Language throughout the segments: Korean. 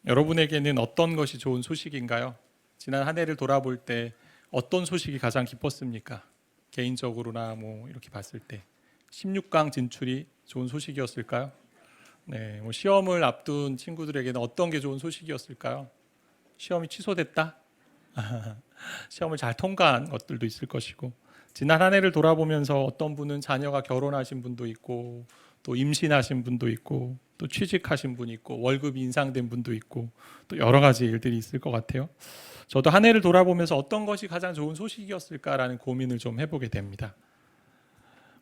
여러분에게는 어떤 것이 좋은 소식인가요? 지난 한 해를 돌아볼 때 어떤 소식이 가장 기뻤습니까? 개인적으로나 이렇게 봤을 때 16강 진출이 좋은 소식이었을까요? 네, 시험을 앞둔 친구들에게는 어떤 게 좋은 소식이었을까요? 시험이 취소됐다? 시험을 잘 통과한 것들도 있을 것이고, 지난 한 해를 돌아보면서 어떤 분은 자녀가 결혼하신 분도 있고, 또 임신하신 분도 있고, 또 취직하신 분이 있고, 월급이 인상된 분도 있고, 또 여러 가지 일들이 있을 것 같아요. 저도 한 해를 돌아보면서 어떤 것이 가장 좋은 소식이었을까라는 고민을 좀 해보게 됩니다.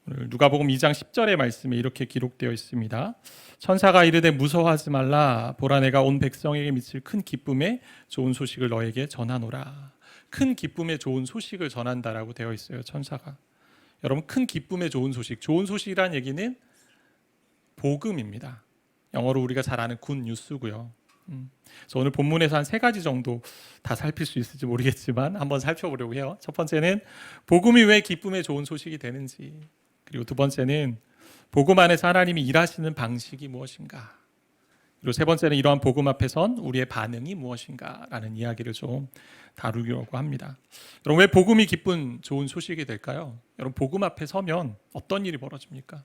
오늘 누가복음 2장 10절의 말씀에 이렇게 기록되어 있습니다. 천사가 이르되 무서워하지 말라. 보라 내가 온 백성에게 미칠 큰 기쁨의 좋은 소식을 너에게 전하노라. 큰 기쁨의 좋은 소식을 전한다라고 되어 있어요. 천사가. 여러분, 큰 기쁨의 좋은 소식. 좋은 소식이란 얘기는 복음입니다. 영어로 우리가 잘 아는 굿 뉴스고요. 그래서 오늘 본문에서 한 3가지 정도 다 살필 수 있을지 모르겠지만 한번 살펴보려고 해요. 첫 번째는 복음이 왜 기쁨의 좋은 소식이 되는지, 그리고 두 번째는 복음 안에서 하나님이 일하시는 방식이 무엇인가, 그리고 세 번째는 이러한 복음 앞에 선 우리의 반응이 무엇인가라는 이야기를 좀 다루려고 합니다. 여러분, 왜 복음이 기쁜 좋은 소식이 될까요? 여러분, 복음 앞에 서면 어떤 일이 벌어집니까?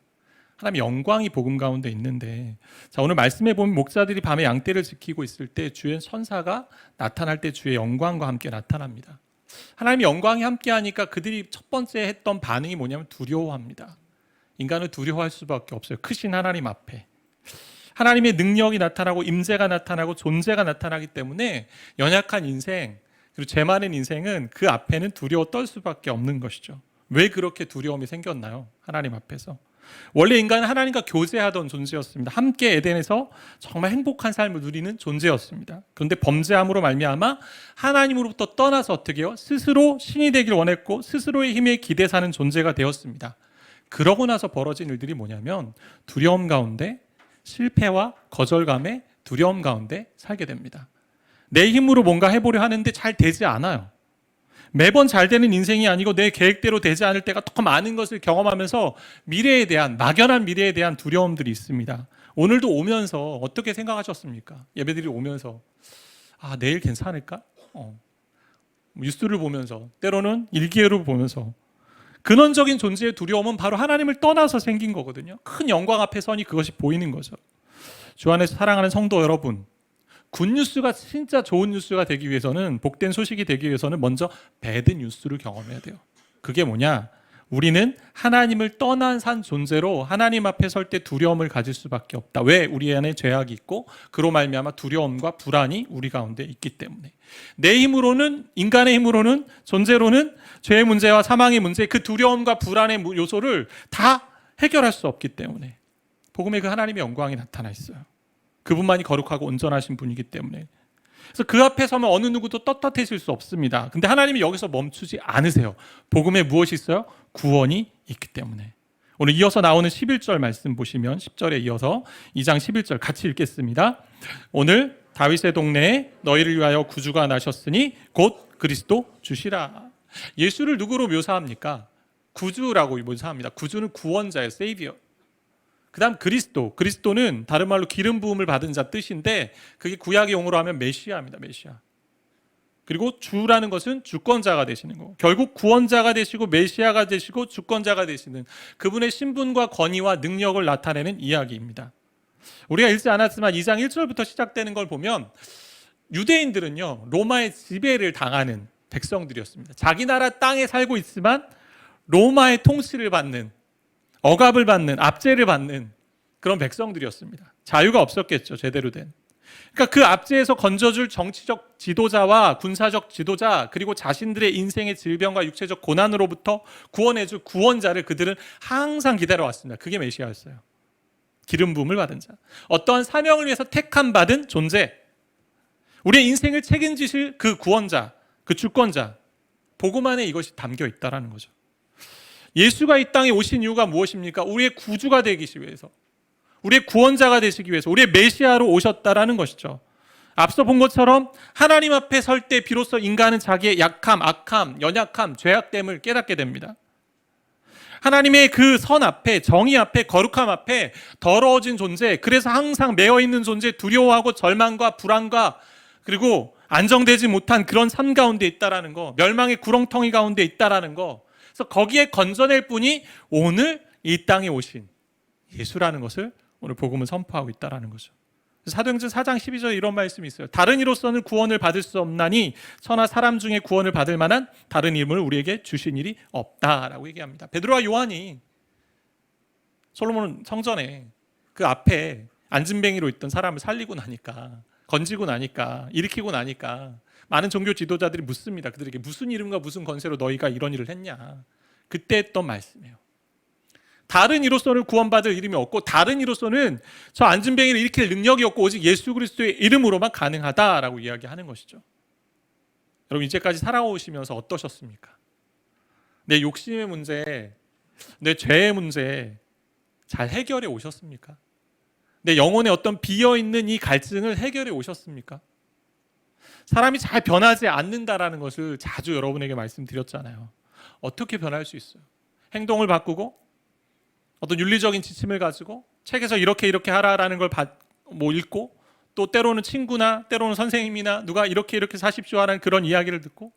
하나님의 영광이 복음 가운데 있는데, 자, 오늘 말씀해 보면 목자들이 밤에 양떼를 지키고 있을 때 주의 천사가 나타날 때 주의 영광과 함께 나타납니다. 하나님의 영광이 함께 하니까 그들이 첫 번째 했던 반응이 뭐냐면 두려워합니다. 인간은 두려워할 수밖에 없어요. 크신 하나님 앞에. 하나님의 능력이 나타나고 임재가 나타나고 존재가 나타나기 때문에 연약한 인생, 그리고 죄 많은 인생은 그 앞에는 두려워 떨 수밖에 없는 것이죠. 왜 그렇게 두려움이 생겼나요? 하나님 앞에서. 원래 인간은 하나님과 교제하던 존재였습니다. 함께 에덴에서 정말 행복한 삶을 누리는 존재였습니다. 그런데 범죄함으로 말미암아 하나님으로부터 떠나서 어떻게 해요? 스스로 신이 되길 원했고 스스로의 힘에 기대 사는 존재가 되었습니다. 그러고 나서 벌어진 일들이 뭐냐면 두려움 가운데, 실패와 거절감에 두려움 가운데 살게 됩니다. 내 힘으로 뭔가 해보려 하는데 잘 되지 않아요. 매번 잘 되는 인생이 아니고 내 계획대로 되지 않을 때가 더 많은 것을 경험하면서 미래에 대한, 막연한 미래에 대한 두려움들이 있습니다. 오늘도 오면서 어떻게 생각하셨습니까? 예배드리 오면서 내일 괜찮을까? 뉴스를 보면서, 때로는 일기예를 보면서. 근원적인 존재의 두려움은 바로 하나님을 떠나서 생긴 거거든요. 큰 영광 앞에 서니 그것이 보이는 거죠. 주 안에서 사랑하는 성도 여러분, 굿뉴스가 진짜 좋은 뉴스가 되기 위해서는, 복된 소식이 되기 위해서는 먼저 배드 뉴스를 경험해야 돼요. 그게 뭐냐? 우리는 하나님을 떠난 산 존재로 하나님 앞에 설 때 두려움을 가질 수밖에 없다. 왜? 우리 안에 죄악이 있고 그로 말미암아 두려움과 불안이 우리 가운데 있기 때문에. 내 힘으로는, 인간의 힘으로는, 존재로는 죄의 문제와 사망의 문제, 그 두려움과 불안의 요소를 다 해결할 수 없기 때문에 복음에 그 하나님의 영광이 나타나 있어요. 그분만이 거룩하고 온전하신 분이기 때문에. 그래서 그 앞에 서면 어느 누구도 떳떳해질 수 없습니다. 근데 하나님이 여기서 멈추지 않으세요. 복음에 무엇이 있어요? 구원이 있기 때문에. 오늘 이어서 나오는 11절 말씀 보시면 10절에 이어서 2장 11절 같이 읽겠습니다. 오늘 다윗의 동네에 너희를 위하여 구주가 나셨으니 곧 그리스도 주시라. 예수를 누구로 묘사합니까? 구주라고 묘사합니다. 구주는 구원자예요. 세이비어. 그 다음 그리스도는 다른 말로 기름 부음을 받은 자 뜻인데, 그게 구약의 용어로 하면 메시아입니다. 메시아. 그리고 주라는 것은 주권자가 되시는 거고, 결국 구원자가 되시고 메시아가 되시고 주권자가 되시는 그분의 신분과 권위와 능력을 나타내는 이야기입니다. 우리가 읽지 않았지만 2장 1절부터 시작되는 걸 보면 유대인들은요, 로마의 지배를 당하는 백성들이었습니다. 자기 나라 땅에 살고 있지만 로마의 통치를 받는, 억압을 받는, 압제를 받는 그런 백성들이었습니다. 자유가 없었겠죠, 제대로 된. 그러니까 그 압제에서 건져줄 정치적 지도자와 군사적 지도자, 그리고 자신들의 인생의 질병과 육체적 고난으로부터 구원해줄 구원자를 그들은 항상 기다려왔습니다. 그게 메시아였어요. 기름 부음을 받은 자, 어떠한 사명을 위해서 택함 받은 존재, 우리의 인생을 책임지실 그 구원자, 그 주권자, 복음 안에 이것이 담겨 있다는 거죠. 예수가 이 땅에 오신 이유가 무엇입니까? 우리의 구주가 되기 위해서, 우리의 구원자가 되시기 위해서, 우리의 메시아로 오셨다라는 것이죠. 앞서 본 것처럼 하나님 앞에 설 때 비로소 인간은 자기의 약함, 악함, 연약함, 죄악됨을 깨닫게 됩니다. 하나님의 그 선 앞에, 정의 앞에, 거룩함 앞에 더러워진 존재, 그래서 항상 매여 있는 존재, 두려워하고 절망과 불안과 그리고 안정되지 못한 그런 삶 가운데 있다라는 거, 멸망의 구렁텅이 가운데 있다라는 거. 그래서 거기에 건져낼 분이 오늘 이 땅에 오신 예수라는 것을 오늘 복음은 선포하고 있다라는 거죠. 사도행전 4장 12절에 이런 말씀이 있어요. 다른 이로서는 구원을 받을 수 없나니 천하 사람 중에 구원을 받을 만한 다른 이름을 우리에게 주신 일이 없다라고 얘기합니다. 베드로와 요한이 솔로몬 성전에 그 앞에 안진뱅이로 있던 사람을 살리고 나니까, 건지고 나니까, 일으키고 나니까 많은 종교 지도자들이 묻습니다. 그들에게 무슨 이름과 무슨 권세로 너희가 이런 일을 했냐. 그때 했던 말씀이에요. 다른 이로서는 구원받을 이름이 없고 다른 이로서는 저 안진뱅이를 일으킬 능력이 없고 오직 예수 그리스도의 이름으로만 가능하다라고 이야기하는 것이죠. 여러분, 이제까지 살아오시면서 어떠셨습니까? 내 욕심의 문제, 내 죄의 문제 잘 해결해 오셨습니까? 내 영혼의 어떤 비어있는 이 갈증을 해결해 오셨습니까? 사람이 잘 변하지 않는다라는 것을 자주 여러분에게 말씀드렸잖아요. 어떻게 변할 수 있어요? 행동을 바꾸고 어떤 윤리적인 지침을 가지고 책에서 이렇게 하라라는 걸 읽고, 또 때로는 친구나 때로는 선생님이나 누가 이렇게 사십시오 하는 그런 이야기를 듣고,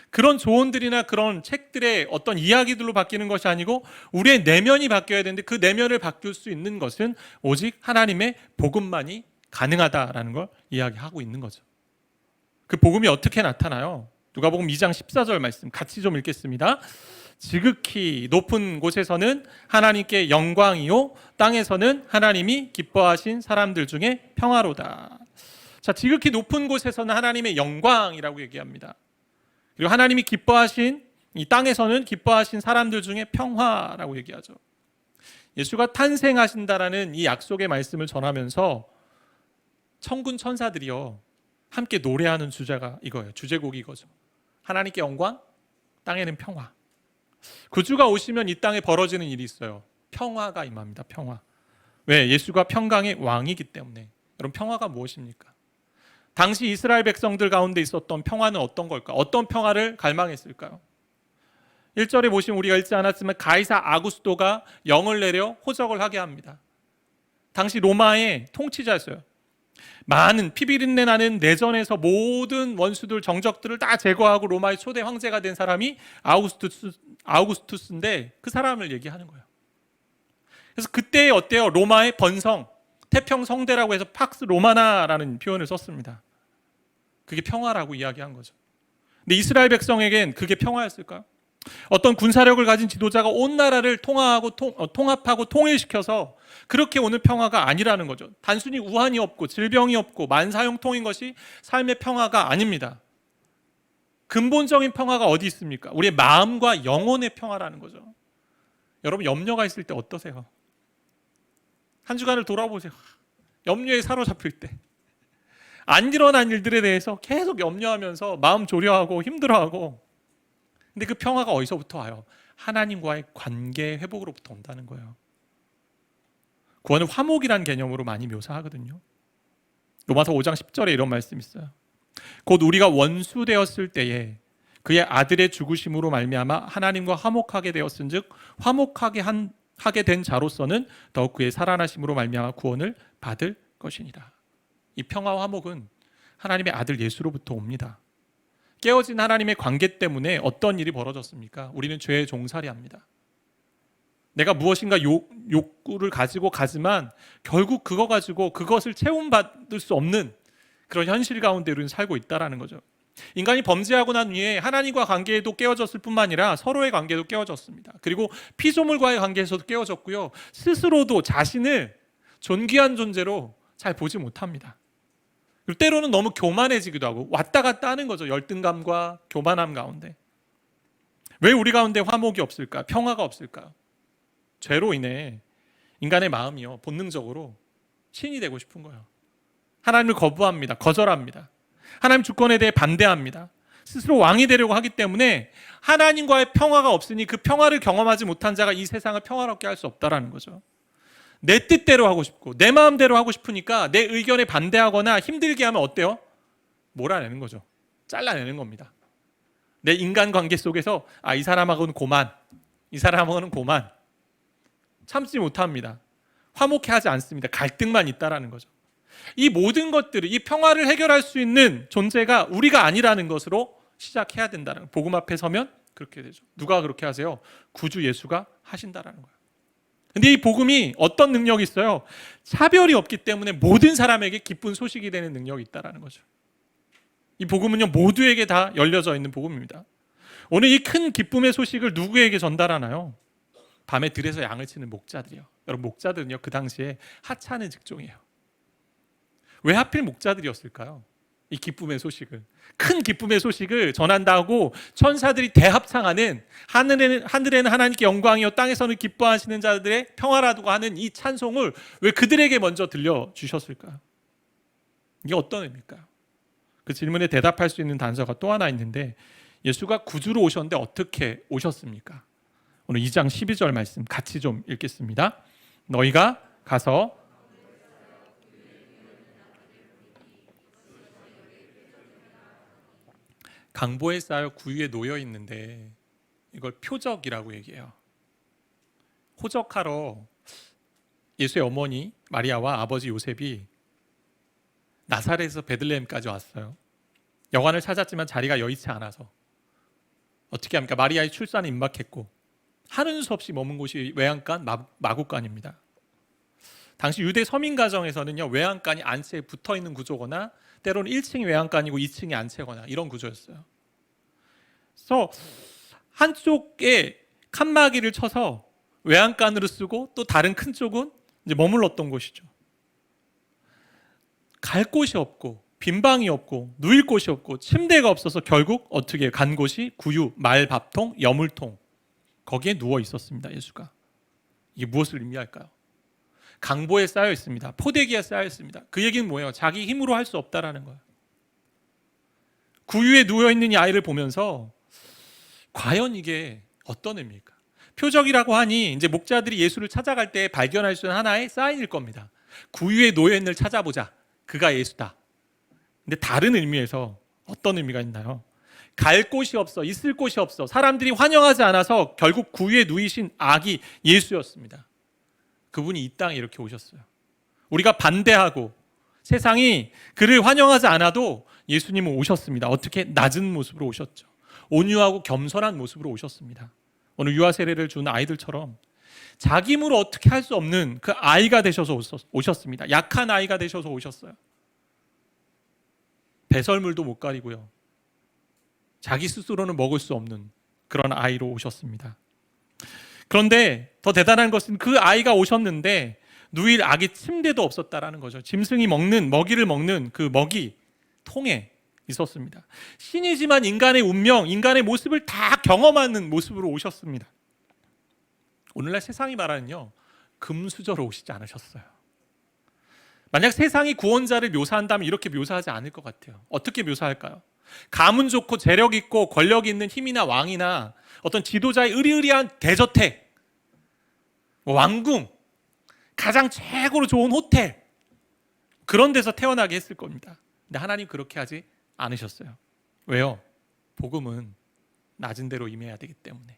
그런 조언들이나 그런 책들의 어떤 이야기들로 바뀌는 것이 아니고 우리의 내면이 바뀌어야 되는데, 그 내면을 바꿀 수 있는 것은 오직 하나님의 복음만이 가능하다라는 걸 이야기하고 있는 거죠. 그 복음이 어떻게 나타나요? 누가복음 2장 14절 말씀 같이 좀 읽겠습니다. 지극히 높은 곳에서는 하나님께 영광이요, 땅에서는 하나님이 기뻐하신 사람들 중에 평화로다. 자, 지극히 높은 곳에서는 하나님의 영광이라고 얘기합니다. 그리고 하나님이 기뻐하신 이 땅에서는 기뻐하신 사람들 중에 평화라고 얘기하죠. 예수가 탄생하신다라는 이 약속의 말씀을 전하면서 천군 천사들이요 함께 노래하는 주제가 이거예요. 주제곡이 이거죠. 하나님께 영광, 땅에는 평화. 구주가 오시면 이 땅에 벌어지는 일이 있어요. 평화가 임합니다. 평화. 왜? 예수가 평강의 왕이기 때문에. 여러분, 평화가 무엇입니까? 당시 이스라엘 백성들 가운데 있었던 평화는 어떤 걸까? 어떤 평화를 갈망했을까요? 1절에 보시면 우리가 읽지 않았지만 가이사 아구스토가 영을 내려 호적을 하게 합니다. 당시 로마의 통치자였어요. 많은 피비린내 나는 내전에서 모든 원수들, 정적들을 다 제거하고 로마의 초대 황제가 된 사람이 아우구스투스인데 그 사람을 얘기하는 거예요. 그래서 그때 어때요? 로마의 번성, 태평성대라고 해서 팍스 로마나라는 표현을 썼습니다. 그게 평화라고 이야기한 거죠. 근데 이스라엘 백성에겐 그게 평화였을까요? 어떤 군사력을 가진 지도자가 온 나라를 통합하고 통일시켜서 그렇게 오는 평화가 아니라는 거죠. 단순히 우환이 없고 질병이 없고 만사형통인 것이 삶의 평화가 아닙니다. 근본적인 평화가 어디 있습니까? 우리의 마음과 영혼의 평화라는 거죠. 여러분, 염려가 있을 때 어떠세요? 한 주간을 돌아보세요. 염려에 사로잡힐 때, 안 일어난 일들에 대해서 계속 염려하면서 마음 조려하고 힘들어하고, 근데 그 평화가 어디서부터 와요? 하나님과의 관계 회복으로부터 온다는 거예요. 구원은 화목이라는 개념으로 많이 묘사하거든요. 로마서 5장 10절에 이런 말씀이 있어요. 곧 우리가 원수 되었을 때에 그의 아들의 죽으심으로 말미암아 하나님과 화목하게 되었은즉 화목하게 된 자로서는 더욱 그의 살아나심으로 말미암아 구원을 받을 것이니라. 이 평화와 화목은 하나님의 아들 예수로부터 옵니다. 깨어진 하나님의 관계 때문에 어떤 일이 벌어졌습니까? 우리는 죄의 종살이합니다. 내가 무엇인가 욕구를 가지고 가지만 결국 그거 가지고 그것을 채움받을 수 없는 그런 현실 가운데 우리는 살고 있다는 거죠. 인간이 범죄하고 난 후에 하나님과 관계도 깨어졌을 뿐만 아니라 서로의 관계도 깨어졌습니다. 그리고 피조물과의 관계에서도 깨어졌고요. 스스로도 자신을 존귀한 존재로 잘 보지 못합니다. 그리고 때로는 너무 교만해지기도 하고 왔다 갔다 하는 거죠. 열등감과 교만함 가운데. 왜 우리 가운데 화목이 없을까? 평화가 없을까? 죄로 인해 인간의 마음이요, 본능적으로 신이 되고 싶은 거예요. 하나님을 거부합니다. 거절합니다. 하나님 주권에 대해 반대합니다. 스스로 왕이 되려고 하기 때문에 하나님과의 평화가 없으니 그 평화를 경험하지 못한 자가 이 세상을 평화롭게 할 수 없다는 거죠. 내 뜻대로 하고 싶고 내 마음대로 하고 싶으니까 내 의견에 반대하거나 힘들게 하면 어때요? 몰아내는 거죠. 잘라내는 겁니다. 내 인간관계 속에서 이 사람하고는 고만, 이 사람하고는 고만, 참지 못합니다. 화목해하지 않습니다. 갈등만 있다라는 거죠. 이 모든 것들을, 이 평화를 해결할 수 있는 존재가 우리가 아니라는 것으로 시작해야 된다는 거예요. 복음 앞에 서면 그렇게 되죠. 누가 그렇게 하세요? 구주 예수가 하신다라는 거예요. 근데 이 복음이 어떤 능력이 있어요? 차별이 없기 때문에 모든 사람에게 기쁜 소식이 되는 능력이 있다라는 거죠. 이 복음은요, 모두에게 다 열려져 있는 복음입니다. 오늘 이 큰 기쁨의 소식을 누구에게 전달하나요? 밤에 들에서 양을 치는 목자들이요. 여러분, 목자들은요, 그 당시에 하찮은 직종이에요. 왜 하필 목자들이었을까요? 이 기쁨의 소식을, 큰 기쁨의 소식을 전한다고 천사들이 대합창하는, 하늘에는 하나님께 영광이요 땅에서는 기뻐하시는 자들의 평화라고 하는 이 찬송을 왜 그들에게 먼저 들려주셨을까요? 이게 어떤 의미일까요? 그 질문에 대답할 수 있는 단서가 또 하나 있는데, 예수가 구주로 오셨는데 어떻게 오셨습니까? 오늘 2장 12절 말씀 같이 좀 읽겠습니다. 너희가 가서 강보에 쌓여 구유에 놓여 있는데 이걸 표적이라고 얘기해요. 호적하러 예수의 어머니 마리아와 아버지 요셉이 나사렛에서 베들레헴까지 왔어요. 여관을 찾았지만 자리가 여의치 않아서 어떻게 합니까? 마리아의 출산이 임박했고 하는 수 없이 머문 곳이 외양간 마구간입니다. 당시 유대 서민 가정에서는요, 외양간이 안채에 붙어 있는 구조거나 때로는 1층이 외양간이고 2층이 안채거나 이런 구조였어요. 그래서 한쪽에 칸막이를 쳐서 외양간으로 쓰고 또 다른 큰 쪽은 이제 머물렀던 곳이죠. 갈 곳이 없고 빈방이 없고 누일 곳이 없고 침대가 없어서 결국 어떻게 간 곳이 구유, 말밥통, 여물통, 거기에 누워 있었습니다. 예수가. 이게 무엇을 의미할까요? 강보에 쌓여 있습니다. 포대기에 쌓여 있습니다. 그 얘기는 뭐예요? 자기 힘으로 할 수 없다라는 거예요. 구유에 누워 있는 이 아이를 보면서 과연 이게 어떤 의미일까? 표적이라고 하니 이제 목자들이 예수를 찾아갈 때 발견할 수 있는 하나의 사인일 겁니다. 구유에 놓여 있는 찾아보자. 그가 예수다. 근데 다른 의미에서 어떤 의미가 있나요? 갈 곳이 없어, 있을 곳이 없어, 사람들이 환영하지 않아서 결국 구유에 누이신 아기 예수였습니다. 그분이 이 땅에 이렇게 오셨어요. 우리가 반대하고 세상이 그를 환영하지 않아도 예수님은 오셨습니다. 어떻게? 낮은 모습으로 오셨죠. 온유하고 겸손한 모습으로 오셨습니다. 오늘 유아 세례를 준 아이들처럼 자기 힘으로 어떻게 할 수 없는 그 아이가 되셔서 오셨습니다. 약한 아이가 되셔서 오셨어요. 배설물도 못 가리고요. 자기 스스로는 먹을 수 없는 그런 아이로 오셨습니다. 그런데 더 대단한 것은 그 아이가 오셨는데 누일 아기 침대도 없었다라는 거죠. 짐승이 먹는, 먹이를 먹는 그 먹이 통에 있었습니다. 신이지만 인간의 운명, 인간의 모습을 다 경험하는 모습으로 오셨습니다. 오늘날 세상이 말하는요, 금수저로 오시지 않으셨어요. 만약 세상이 구원자를 묘사한다면 이렇게 묘사하지 않을 것 같아요. 어떻게 묘사할까요? 가문 좋고 재력 있고 권력 있는 힘이나 왕이나 어떤 지도자의 의리의리한 대저택, 왕궁, 가장 최고로 좋은 호텔, 그런 데서 태어나게 했을 겁니다. 근데 하나님 그렇게 하지 않으셨어요. 왜요? 복음은 낮은 데로 임해야 되기 때문에.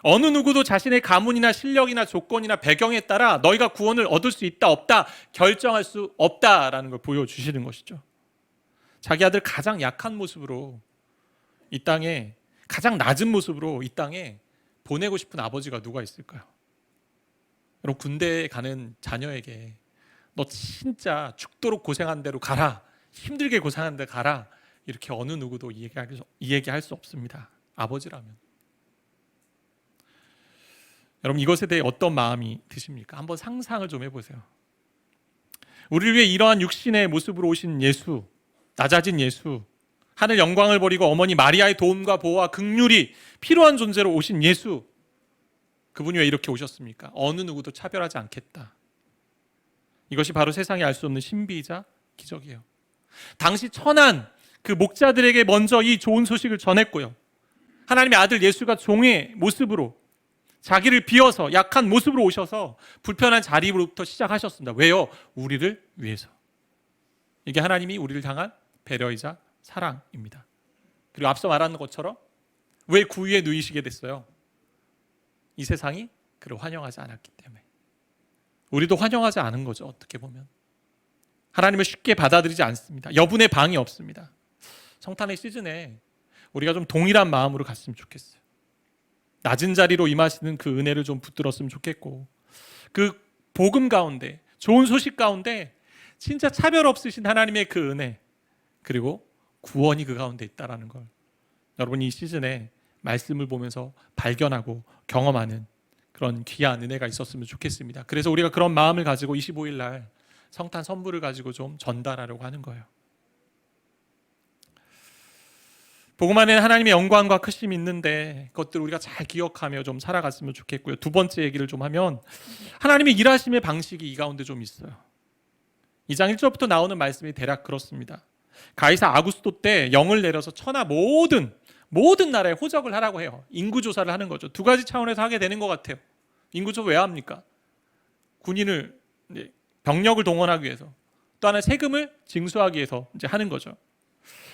어느 누구도 자신의 가문이나 실력이나 조건이나 배경에 따라 너희가 구원을 얻을 수 있다 없다 결정할 수 없다라는 걸 보여주시는 것이죠. 자기 아들 가장 약한 모습으로 이 땅에, 가장 낮은 모습으로 이 땅에 보내고 싶은 아버지가 누가 있을까요? 여러분, 군대에 가는 자녀에게 너 진짜 죽도록 고생한 대로 가라, 힘들게 고생한 데 가라, 이렇게 어느 누구도 이야기할 수 없습니다. 아버지라면. 여러분, 이것에 대해 어떤 마음이 드십니까? 한번 상상을 좀 해보세요. 우리를 위해 이러한 육신의 모습으로 오신 예수, 낮아진 예수, 하늘 영광을 버리고 어머니 마리아의 도움과 보호와 긍휼이 필요한 존재로 오신 예수, 그분이 왜 이렇게 오셨습니까? 어느 누구도 차별하지 않겠다. 이것이 바로 세상이 알 수 없는 신비이자 기적이에요. 당시 천한 그 목자들에게 먼저 이 좋은 소식을 전했고요. 하나님의 아들 예수가 종의 모습으로 자기를 비워서 약한 모습으로 오셔서 불편한 자리로부터 시작하셨습니다. 왜요? 우리를 위해서. 이게 하나님이 우리를 향한 배려이자 사랑입니다. 그리고 앞서 말한 것처럼 왜 구유에 누이시게 됐어요? 이 세상이 그를 환영하지 않았기 때문에. 우리도 환영하지 않은 거죠. 어떻게 보면 하나님을 쉽게 받아들이지 않습니다. 여분의 방이 없습니다. 성탄의 시즌에 우리가 좀 동일한 마음으로 갔으면 좋겠어요. 낮은 자리로 임하시는 그 은혜를 좀 붙들었으면 좋겠고, 그 복음 가운데, 좋은 소식 가운데 진짜 차별 없으신 하나님의 그 은혜, 그리고 구원이 그 가운데 있다는 걸 여러분 이 시즌에 말씀을 보면서 발견하고 경험하는 그런 귀한 은혜가 있었으면 좋겠습니다. 그래서 우리가 그런 마음을 가지고 25일 날 성탄 선물을 가지고 좀 전달하려고 하는 거예요. 복음 안에는 하나님의 영광과 크심이 있는데 그것들을 우리가 잘 기억하며 좀 살아갔으면 좋겠고요. 두 번째 얘기를 좀 하면 하나님의 일하심의 방식이 이 가운데 좀 있어요. 2장 1절부터 나오는 말씀이 대략 그렇습니다. 가이사 아구스토 때 영을 내려서 천하 모든 나라에 호적을 하라고 해요. 인구조사를 하는 거죠. 두 가지 차원에서 하게 되는 것 같아요. 인구조사 왜 합니까? 군인을, 병력을 동원하기 위해서, 또 하나 세금을 징수하기 위해서 이제 하는 거죠.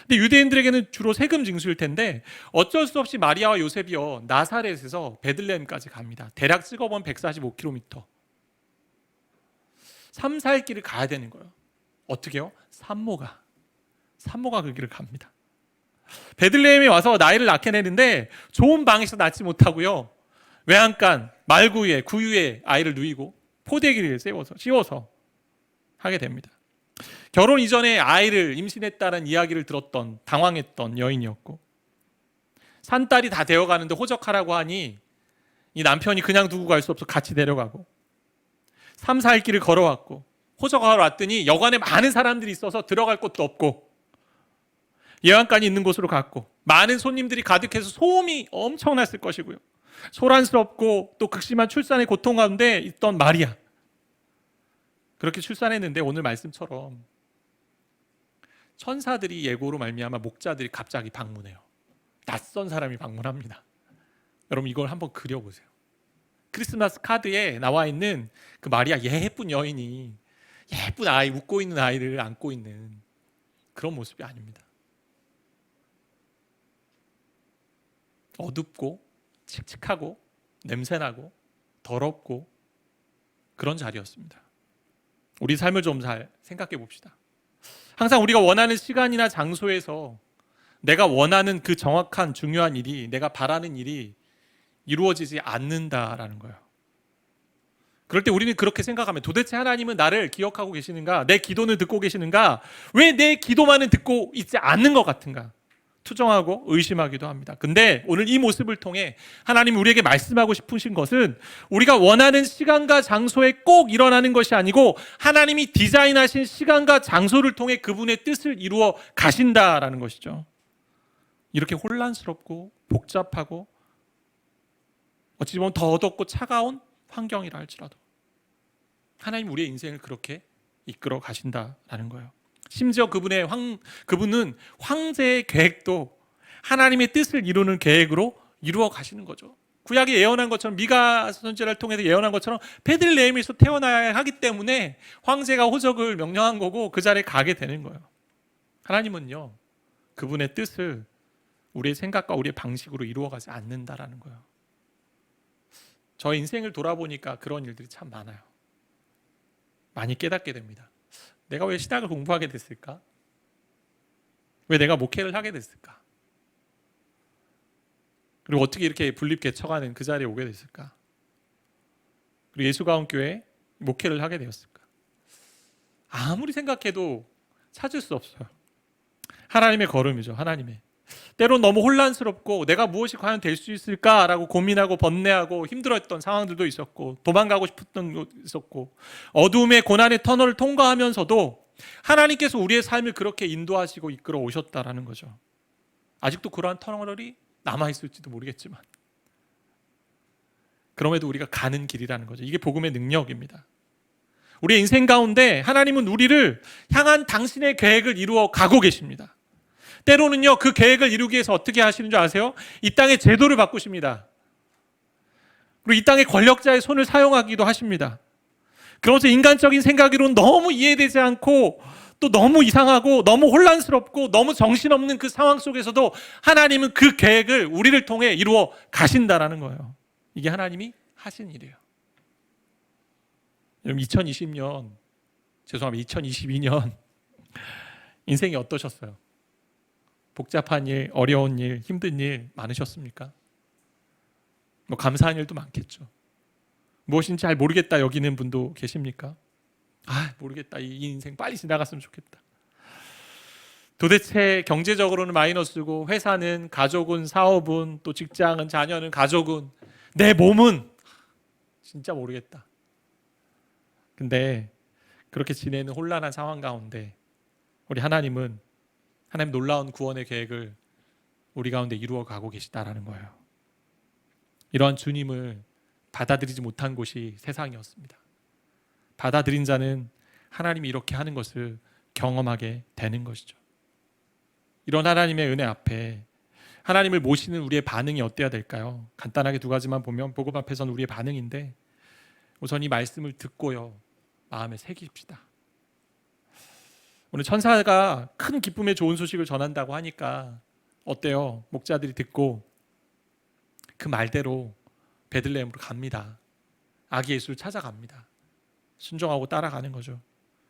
근데 유대인들에게는 주로 세금 징수일 텐데 어쩔 수 없이 마리아와 요셉이요 나사렛에서 베들레헴까지 갑니다. 대략 찍어보면 145km. 3, 4일 길을 가야 되는 거예요. 어떻게요? 산모가 그 길을 갑니다. 베들레헴에 와서 나이를 낳게 되는데 좋은 방에서 낳지 못하고요, 외양간, 말구유에, 구유에 아이를 누이고 포대기를 씌워서 하게 됩니다. 결혼 이전에 아이를 임신했다는 이야기를 들었던 당황했던 여인이었고, 산딸이 다 되어가는데 호적하라고 하니 이 남편이 그냥 두고 갈 수 없어 같이 데려가고 3, 4일 길을 걸어왔고 호적하러 왔더니 여관에 많은 사람들이 있어서 들어갈 곳도 없고 예왕간이 있는 곳으로 갔고 많은 손님들이 가득해서 소음이 엄청났을 것이고요. 소란스럽고 또 극심한 출산의 고통 가운데 있던 마리아, 그렇게 출산했는데 오늘 말씀처럼 천사들이 예고로 말미암아 목자들이 갑자기 방문해요. 낯선 사람이 방문합니다. 여러분 이걸 한번 그려보세요. 크리스마스 카드에 나와 있는 그 마리아 예쁜 여인이 예쁜 아이, 웃고 있는 아이를 안고 있는 그런 모습이 아닙니다. 어둡고 칙칙하고 냄새나고 더럽고 그런 자리였습니다. 우리 삶을 좀 잘 생각해 봅시다. 항상 우리가 원하는 시간이나 장소에서 내가 원하는 그 정확한 중요한 일이, 내가 바라는 일이 이루어지지 않는다라는 거예요. 그럴 때 우리는 그렇게 생각하면 도대체 하나님은 나를 기억하고 계시는가? 내 기도는 듣고 계시는가? 왜 내 기도만은 듣고 있지 않는 것 같은가? 투정하고 의심하기도 합니다. 근데 오늘 이 모습을 통해 하나님이 우리에게 말씀하고 싶으신 것은 우리가 원하는 시간과 장소에 꼭 일어나는 것이 아니고 하나님이 디자인하신 시간과 장소를 통해 그분의 뜻을 이루어 가신다라는 것이죠. 이렇게 혼란스럽고 복잡하고 어찌 보면 더 어둡고 차가운 환경이라 할지라도 하나님 우리의 인생을 그렇게 이끌어 가신다라는 거예요. 심지어 그분은 황제의 계획도 하나님의 뜻을 이루는 계획으로 이루어 가시는 거죠. 구약에 예언한 것처럼, 미가 선지자를 통해서 예언한 것처럼 베들레헴에서 태어나야 하기 때문에 황제가 호적을 명령한 거고 그 자리에 가게 되는 거예요. 하나님은요 그분의 뜻을 우리의 생각과 우리의 방식으로 이루어가지 않는다라는 거예요. 저의 인생을 돌아보니까 그런 일들이 참 많아요. 많이 깨닫게 됩니다. 내가 왜 신학을 공부하게 됐을까? 왜 내가 목회를 하게 됐을까? 그리고 어떻게 이렇게 분립개척하는 그 자리에 오게 됐을까? 그리고 예수가온교회 목회를 하게 되었을까? 아무리 생각해도 찾을 수 없어요. 하나님의 걸음이죠. 하나님의. 때론 너무 혼란스럽고 내가 무엇이 과연 될 수 있을까라고 고민하고 번뇌하고 힘들었던 상황들도 있었고 도망가고 싶었던 것도 있었고 어두움의 고난의 터널을 통과하면서도 하나님께서 우리의 삶을 그렇게 인도하시고 이끌어 오셨다라는 거죠. 아직도 그러한 터널이 남아있을지도 모르겠지만 그럼에도 우리가 가는 길이라는 거죠. 이게 복음의 능력입니다. 우리의 인생 가운데 하나님은 우리를 향한 당신의 계획을 이루어 가고 계십니다. 때로는요 그 계획을 이루기 위해서 어떻게 하시는 줄 아세요? 이 땅의 제도를 바꾸십니다. 그리고 이 땅의 권력자의 손을 사용하기도 하십니다. 그러면서 인간적인 생각으로는 너무 이해되지 않고 또 너무 이상하고 너무 혼란스럽고 너무 정신없는 그 상황 속에서도 하나님은 그 계획을 우리를 통해 이루어 가신다라는 거예요. 이게 하나님이 하신 일이에요. 여러분 2020년, 죄송합니다. 2022년 인생이 어떠셨어요? 복잡한 일, 어려운 일, 힘든 일 많으셨습니까? 뭐 감사한 일도 많겠죠. 무엇인지 잘 모르겠다 여기는 분도 계십니까? 모르겠다. 이 인생 빨리 지나갔으면 좋겠다. 도대체 경제적으로는 마이너스고, 회사는, 가족은, 사업은, 또 직장은, 자녀는, 가족은, 내 몸은 진짜 모르겠다. 근데 그렇게 지내는 혼란한 상황 가운데 우리 하나님 놀라운 구원의 계획을 우리 가운데 이루어 가고 계시다라는 거예요. 이러한 주님을 받아들이지 못한 곳이 세상이었습니다. 받아들인 자는 하나님이 이렇게 하는 것을 경험하게 되는 것이죠. 이런 하나님의 은혜 앞에 하나님을 모시는 우리의 반응이 어때야 될까요? 간단하게 두 가지만 보면, 복음 앞에서는 우리의 반응인데, 우선 이 말씀을 듣고요, 마음에 새깁시다. 오늘 천사가 큰 기쁨의 좋은 소식을 전한다고 하니까 어때요? 목자들이 듣고 그 말대로 베들레헴으로 갑니다. 아기 예수를 찾아갑니다. 순종하고 따라가는 거죠.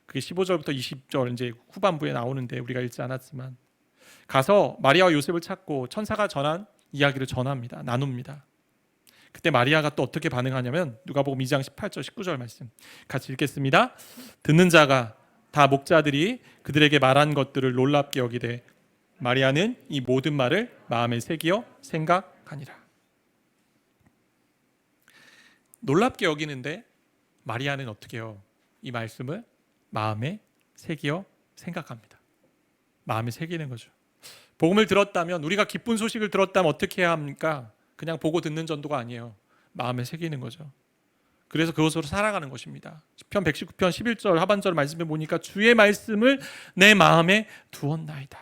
그게 15절부터 20절 이제 후반부에 나오는데 우리가 읽지 않았지만, 가서 마리아와 요셉을 찾고 천사가 전한 이야기를 전합니다. 나눕니다. 그때 마리아가 또 어떻게 반응하냐면, 누가복음 2장 18절 19절 말씀 같이 읽겠습니다. 듣는 자가 다 목자들이 그들에게 말한 것들을 놀랍게 여기되 마리아는 이 모든 말을 마음에 새기어 생각하니라. 놀랍게 여기는데 마리아는 어떻게 해요? 이 말씀을 마음에 새기어 생각합니다. 마음에 새기는 거죠. 복음을 들었다면, 우리가 기쁜 소식을 들었다면 어떻게 해야 합니까? 그냥 보고 듣는 전도가 아니에요. 마음에 새기는 거죠. 그래서 그것으로 살아가는 것입니다. 시편 119편 11절 하반절 말씀에 보니까 주의 말씀을 내 마음에 두었나이다.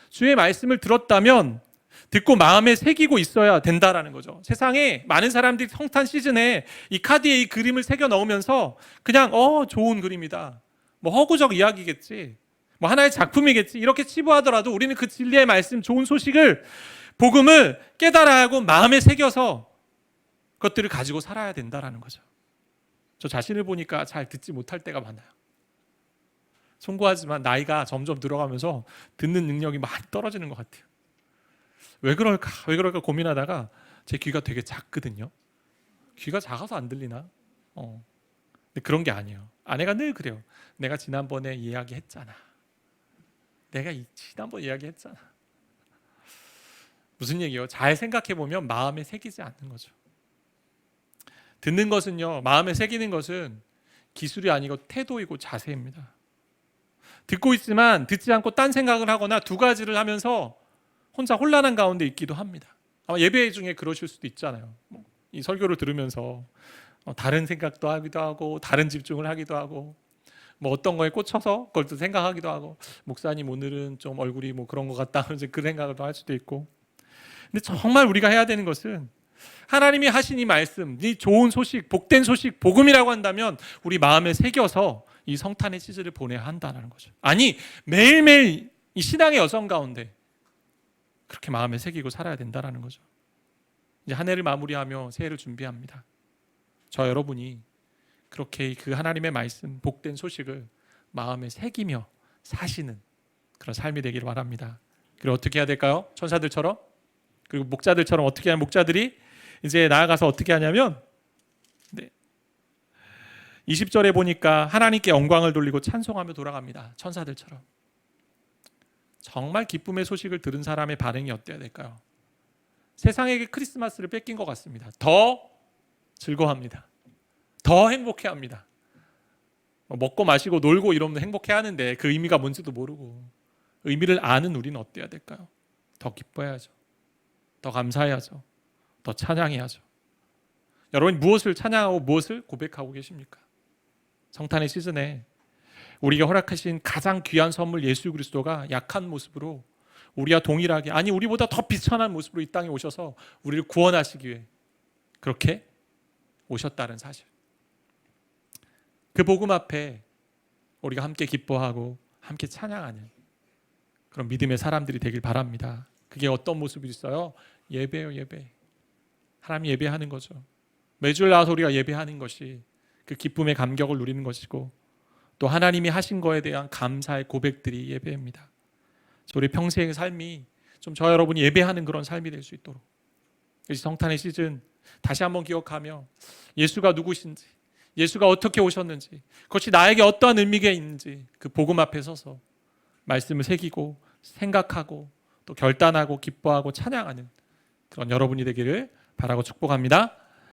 주의 말씀을 들었다면 듣고 마음에 새기고 있어야 된다라는 거죠. 세상에 많은 사람들이 성탄 시즌에 이 카드에 이 그림을 새겨 넣으면서 그냥 좋은 그림이다, 뭐 허구적 이야기겠지, 뭐 하나의 작품이겠지, 이렇게 치부하더라도 우리는 그 진리의 말씀, 좋은 소식을, 복음을 깨달아야 하고 마음에 새겨서 그것들을 가지고 살아야 된다라는 거죠. 저 자신을 보니까 잘 듣지 못할 때가 많아요. 송구하지만 나이가 점점 들어가면서 듣는 능력이 많이 떨어지는 것 같아요. 왜 그럴까 고민하다가 제 귀가 되게 작거든요. 귀가 작아서 안 들리나? 근데 그런 게 아니에요. 아내가 늘 그래요. 내가 지난번에 이야기했잖아. 무슨 얘기예요? 잘 생각해보면 마음에 새기지 않는 거죠. 듣는 것은요, 마음에 새기는 것은 기술이 아니고 태도이고 자세입니다. 듣고 있지만 듣지 않고 딴 생각을 하거나 두 가지를 하면서 혼자 혼란한 가운데 있기도 합니다. 아마 예배 중에 그러실 수도 있잖아요. 이 설교를 들으면서 다른 생각도 하기도 하고, 다른 집중을 하기도 하고, 뭐 어떤 거에 꽂혀서 그걸 또 생각하기도 하고, 목사님 오늘은 좀 얼굴이 뭐 그런 것 같다 하면서 그 생각을 할 수도 있고. 근데 정말 우리가 해야 되는 것은, 하나님이 하신 이 말씀, 이 좋은 소식, 복된 소식, 복음이라고 한다면 우리 마음에 새겨서 이 성탄의 시즌을 보내야 한다는 거죠. 아니, 매일매일 이 신앙의 여정 가운데 그렇게 마음에 새기고 살아야 된다는 거죠. 이제 한 해를 마무리하며 새해를 준비합니다. 저 여러분이 그렇게 그 하나님의 말씀, 복된 소식을 마음에 새기며 사시는 그런 삶이 되기를 바랍니다. 그리고 어떻게 해야 될까요? 천사들처럼, 그리고 목자들처럼 어떻게 하면, 목자들이 이제 나아가서 어떻게 하냐면 20절에 보니까 하나님께 영광을 돌리고 찬송하며 돌아갑니다. 천사들처럼. 정말 기쁨의 소식을 들은 사람의 반응이 어때야 될까요? 세상에게 크리스마스를 뺏긴 것 같습니다. 더 즐거워합니다. 더 행복해합니다. 먹고 마시고 놀고 이러면 행복해하는데 그 의미가 뭔지도 모르고, 의미를 아는 우리는 어때야 될까요? 더 기뻐해야죠. 더 감사해야죠. 더 찬양해야죠. 여러분, 무엇을 찬양하고 무엇을 고백하고 계십니까? 성탄의 시즌에 우리가 허락하신 가장 귀한 선물 예수 그리스도가 약한 모습으로, 우리와 동일하게, 아니 우리보다 더 비천한 모습으로 이 땅에 오셔서 우리를 구원하시기 위해 그렇게 오셨다는 사실, 그 복음 앞에 우리가 함께 기뻐하고 함께 찬양하는 그런 믿음의 사람들이 되길 바랍니다. 그게 어떤 모습이 있어요? 예배요, 예배. 하나님 예배하는 거죠. 매주일 나와서 우리가 예배하는 것이 그 기쁨의 감격을 누리는 것이고 또 하나님이 하신 거에 대한 감사의 고백들이 예배입니다. 우리 평생의 삶이 좀 저 여러분이 예배하는 그런 삶이 될 수 있도록 이 성탄의 시즌 다시 한번 기억하며 예수가 누구신지, 예수가 어떻게 오셨는지, 그것이 나에게 어떠한 의미가 있는지 그 복음 앞에 서서 말씀을 새기고 생각하고 또 결단하고 기뻐하고 찬양하는 그런 여러분이 되기를 바라고 축복합니다.